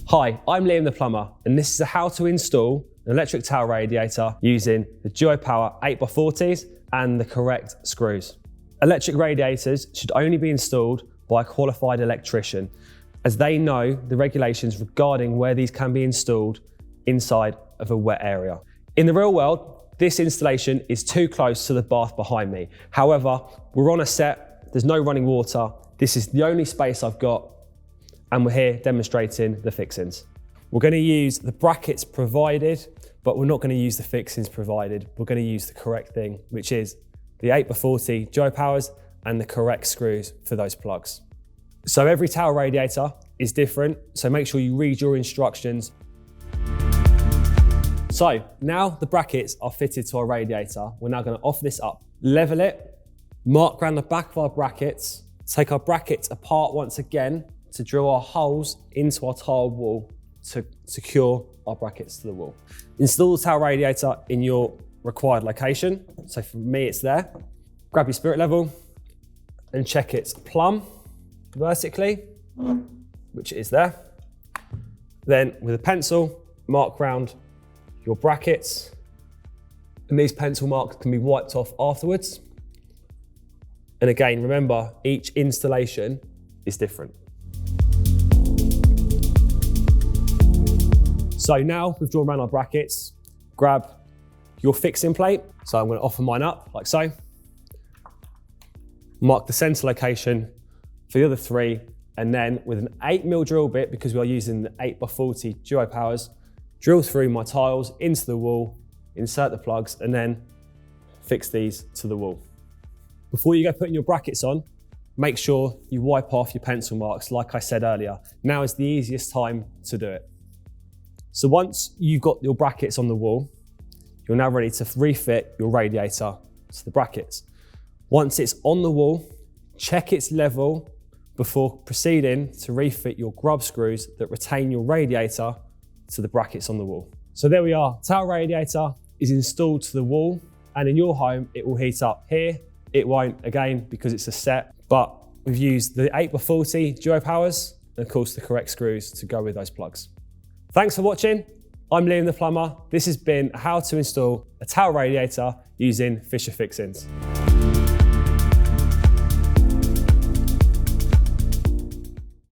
Hi, I'm Liam the plumber, and this is how to install an electric towel radiator using the Duo Power 8x40s and the correct screws. Electric radiators should only be installed by a qualified electrician, as they know the regulations regarding where these can be installed inside of a wet area. In the real world, this installation is too close to the bath behind me. However, we're on a set, there's no running water, this is the only space I've got, and we're here demonstrating the fixings. We're going to use the brackets provided, but we're not going to use the fixings provided. We're going to use the correct thing, which is the 8x40 Duo Powers and the correct screws for those plugs. So every towel radiator is different, so make sure you read your instructions. So now the brackets are fitted to our radiator, we're now going to offer this up, level it, mark around the back of our brackets, take our brackets apart once again to drill our holes into our tile wall to secure our brackets to the wall. Install the towel radiator in your required location. So for me, it's there. Grab your spirit level and check it's plumb vertically, which it is there. Then with a pencil, mark round your brackets. And these pencil marks can be wiped off afterwards. And again, remember, each installation is different. So now we've drawn around our brackets, grab your fixing plate. So I'm going to offer mine up like so. Mark the center location for the other three, and then with an 8mm drill bit, because we are using the 8x40 Duo Powers, drill through my tiles into the wall, insert the plugs, and then fix these to the wall. Before you go putting your brackets on, make sure you wipe off your pencil marks like I said earlier. Now is the easiest time to do it. So once you've got your brackets on the wall, you're now ready to refit your radiator to the brackets. Once it's on the wall, check its level before proceeding to refit your grub screws that retain your radiator to the brackets on the wall. So there we are, towel radiator is installed to the wall, and in your home, it will heat up. Here, it won't, again, because it's a set, but we've used the 8x40 Duo Powers, and of course the correct screws to go with those plugs. Thanks for watching. I'm Liam the plumber. This has been how to install a towel radiator using Fisher fixings.